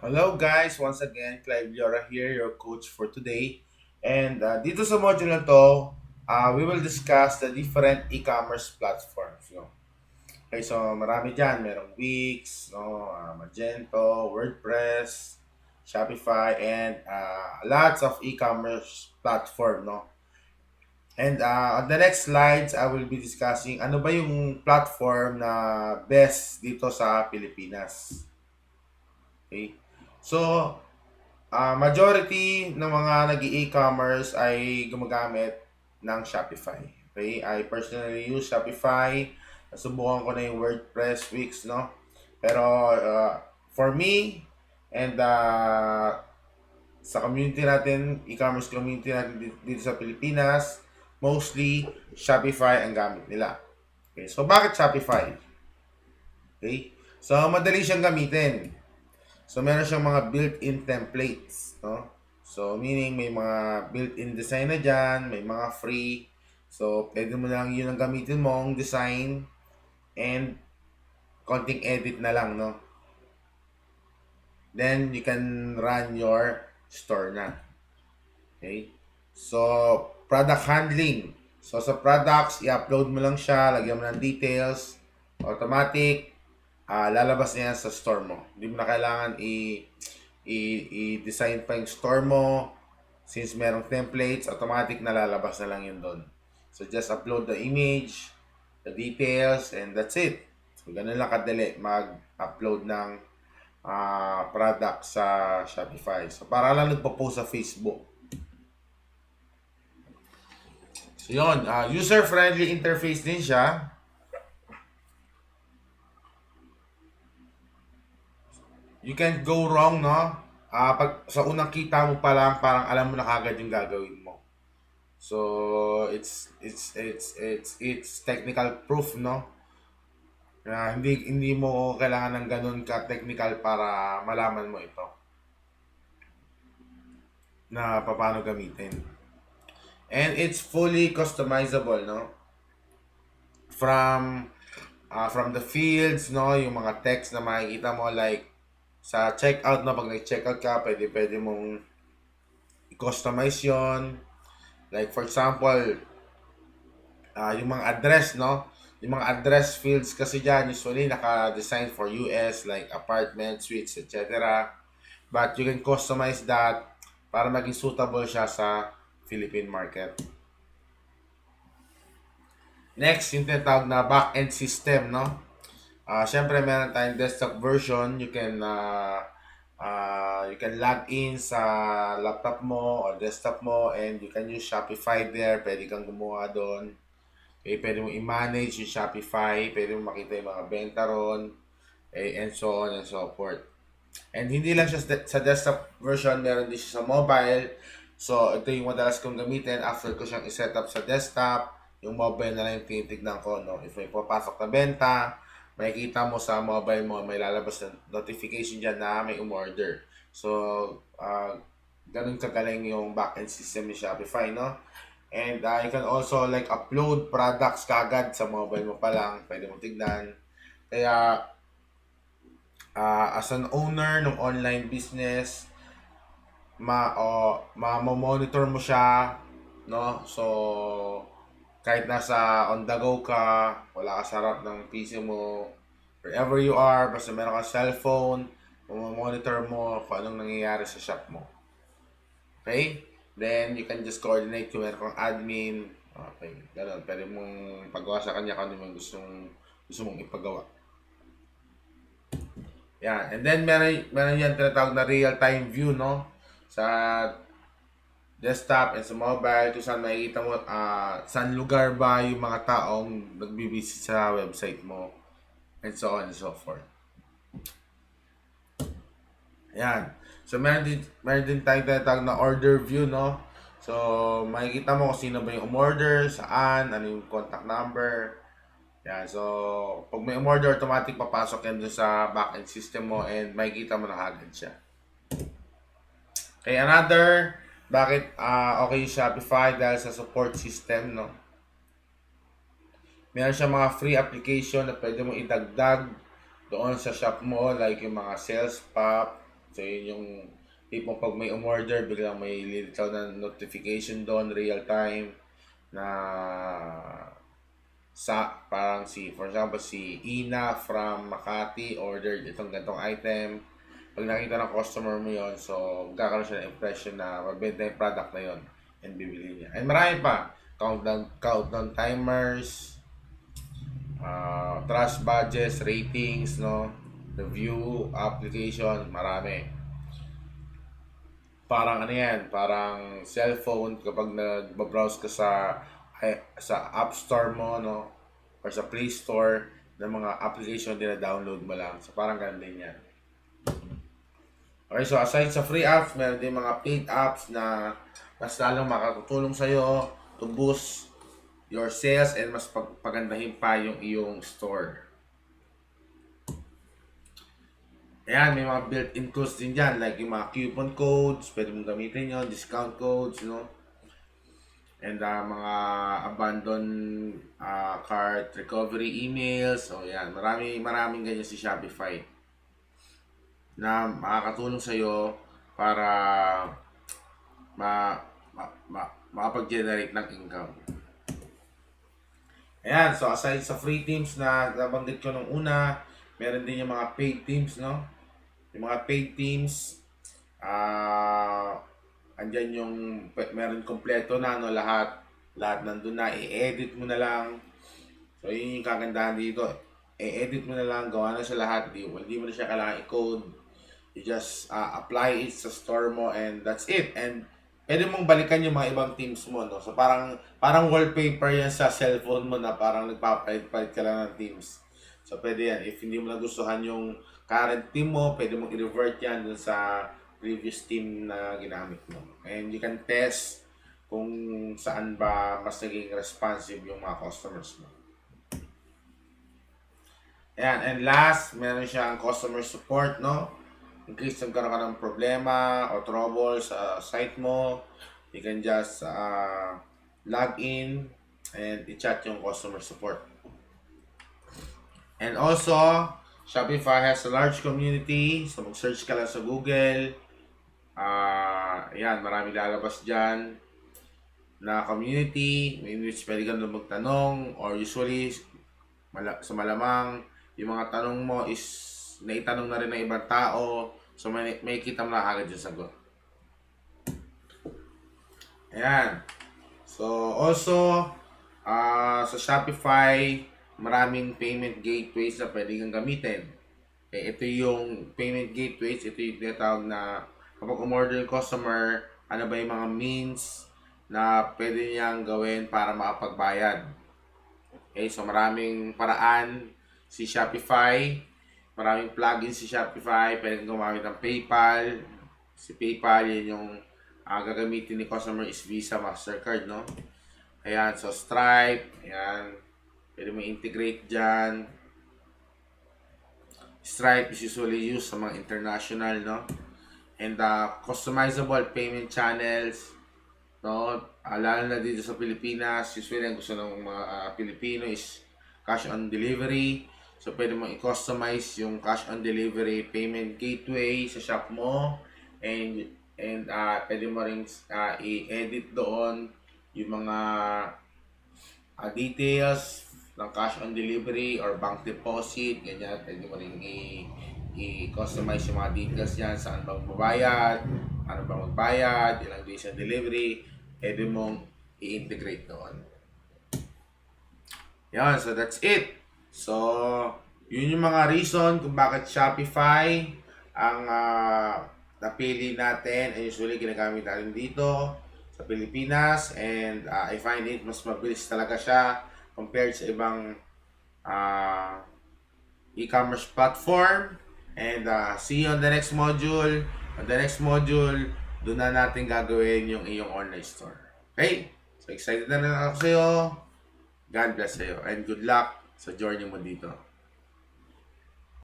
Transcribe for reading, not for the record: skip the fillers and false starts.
Hello guys, once again, Clive Liora here, your coach for today. And dito sa module na to, we will discuss the different e-commerce platforms. Okay, so marami dyan. Merong Wix, Magento, WordPress, Shopify, and lots of e-commerce platform. And on the next slides, I will be discussing ano ba yung platform na best dito sa Pilipinas. Okay? So, majority ng mga nag-e-commerce ay gumagamit ng Shopify. Okay? I personally use Shopify. Nasubukan ko na yung WordPress, Wix, no? Pero for me and sa community natin, e-commerce community natin dito sa Pilipinas, mostly Shopify ang gamit nila. Okay, so bakit Shopify? Okay? So madali siyang gamitin. So, meron siyang mga built-in templates, no? So, meaning may mga built-in design na dyan, may mga free. So, pwede mo lang yun ang gamitin mong design and konting edit na lang, no? Then, you can run your store na. Okay? So, product handling. So, sa products, i-upload mo lang siya, lagyan mo ng details, automatic, lalabas na yan sa store mo. Hindi mo na kailangan i-design pa yung store mo. Since merong templates, automatic na lalabas na lang yun doon. So, just upload the image, the details, and that's it. So, ganun lang kadali mag-upload ng product sa Shopify. So, para lang nagpo-post sa Facebook. So, yun. User-friendly interface din siya. You can't go wrong, no? Pag sa unang kita mo pa lang, parang alam mo na kagad yung gagawin mo. So, it's technical proof, no? Na hindi mo kailangan ng ganun ka-technical para malaman mo ito na paano gamitin. And it's fully customizable, no? From the fields, no, yung mga text na makikita mo like sa checkout, no, pag nag-checkout ka, pwede mong i-customize yon. Like for example, yung mga address, no? Yung mga address fields kasi dyan, usually naka-design for US, like apartment, suites, etc. But you can customize that para maging suitable siya sa Philippine market. Next, yung tinatawag na back-end system, no? Siyempre, meron tayong desktop version. You can log in sa laptop mo or desktop mo and you can use Shopify there. Pwede kang gumawa doon. Okay, pwede mo i-manage yung Shopify, pwede mo makita yung mga benta ron, and so on and so forth. And hindi lang siya sa desktop version, meron din siya sa mobile. So, ito yung madalas kong gamitin after ko siyang i-set up sa desktop. Yung mobile na lang yung tinitignan ko, no? If may papasok na benta, makikita mo sa mobile mo, may lalabas na notification dyan na may umorder. So, ganun kagaling yung backend system ni Shopify, no? And you can also like upload products kagad sa mobile mo pa lang. Pwede mo tignan. Kaya as an owner ng online business, ma-monitor mo siya, no? So, kahit nasa on the go ka, wala ka sa harap ng PC mo, wherever you are, basta meron kang cellphone, monitor mo kung anong nangyayari sa shop mo. Okay? Then, you can just coordinate kung meron kang admin. Okay, ganun. Pwede mong pagawa sa kanya kung ano yung gusto mong ipagawa. Yan. And then, meron yan tinatawag na real-time view, no? Sa desktop and sa mobile, kung saan makikita mo, saan lugar ba yung mga taong nagbibisit sa website mo. And so on and so forth. Yan. So, meron din tayong tinatawag na order view, no? So, makikita mo kung sino ba yung umorder, saan, ano yung contact number. Yan. So, pag may umorder, automatic papasok yan dun sa backend system mo and makikita mo na agad siya. Okay, another, bakit okay yung Shopify dahil sa support system, no? Meron siya mga free application na pwede mo idagdag doon sa shop mo, like yung mga sales pop, So, yun yung tipong pag may umorder, biglang may lilitaw na notification doon, real time, na parang for example, si Ina from Makati ordered itong gantong item. Pag nakita ng customer mo yon, so magkakaroon siya ng impression na mabenta yung product na yon and bibili niya. And marami pa. Countdown timers, trust badges, ratings, no? Review, application, marami. Parang ano yan, parang cellphone kapag nag-browse ka sa App Store mo, no? Or sa Play Store ng mga application din na download mo lang. So parang ganun din yan. Okay, so aside sa free apps, meron din mga paid apps na mas lalong makakatulong sa'yo to boost your sales and mas pagandahin pa yung iyong store. Ayan, may mga built-in codes din dyan, like yung mga coupon codes, pwede mong gamitin yun, discount codes, no? And mga abandoned cart recovery emails. So, yan, maraming ganyan si Shopify na makakatulong sa'yo para makapag-generate ng income. Ayan, so aside sa free teams na nabanggit ko nung una, meron din yung mga paid teams, no? Yung mga paid teams, andyan yung meron kompleto na, no? Lahat nandun na, i-edit mo na lang. So, yun yung kagandahan dito. I-edit mo na lang, gawa na sa lahat. Hindi mo na siya kailangan i-code. You just apply it sa store mo and that's it. And pwede mong balikan yung mga ibang teams mo, no? So, parang wallpaper yan sa cellphone mo na parang nagpapalit-palit ka lang ng teams. So, pwede yan. If hindi mo nagustuhan yung current team mo, pwede mong i-revert yan dun sa previous team na ginamit mo. And you can test kung saan ba mas naging responsive yung mga customers mo. Ayan, and last, meron siyang customer support, no? In case nagkaroon ka ng problema o trouble sa site mo, you can just log in and i-chat yung customer support. And also, Shopify has a large community. So, mag-search ka lang sa Google. Ayan, marami lalabas dyan na community in which pwede ka doon magtanong or usually sa malamang yung mga tanong mo is naitanong na rin ng ibang tao, so may kita mo na agad yung sagot. Ayan. So also sa Shopify, maraming payment gateways na pwede kang gamitin. Ito yung payment gateways, ito yung tinatawag na kapag umorder yung customer, ano ba yung mga means na pwede niyang gawin para makapagbayad. Okay, so maraming paraan si Shopify, maraming plugins si Shopify, pwede kang gumamit ng PayPal. Si PayPal, yun yung gagamitin ni customer is Visa, Mastercard, no? Ayan, so Stripe, ayan, pwede mo integrate dyan. Stripe is usually used sa mga international, no? And customizable payment channels, no? Lalo na dito sa Pilipinas, usually ang gusto ng mga Pilipino is cash on delivery. So, pwede mo i-customize yung cash on delivery payment gateway sa shop mo. And pwede mo rin i-edit doon yung mga details ng cash on delivery or bank deposit, ganyan. Pwede mo rin i-customize yung mga details yan, saan bang mabayad, ano bang magbayad, ilang days on delivery, pwede mong i-integrate doon. Yan, so that's it. So, yun yung mga reason kung bakit Shopify ang napili natin and usually ginagamit natin dito sa Pilipinas, and I find it mas mabilis talaga siya compared sa ibang e-commerce platform. And see you on the next module. On the next module, doon na natin gagawin yung iyong online store. Okay? So excited na rin ako sa'yo. God bless sa'yo and good luck sa journey mo dito.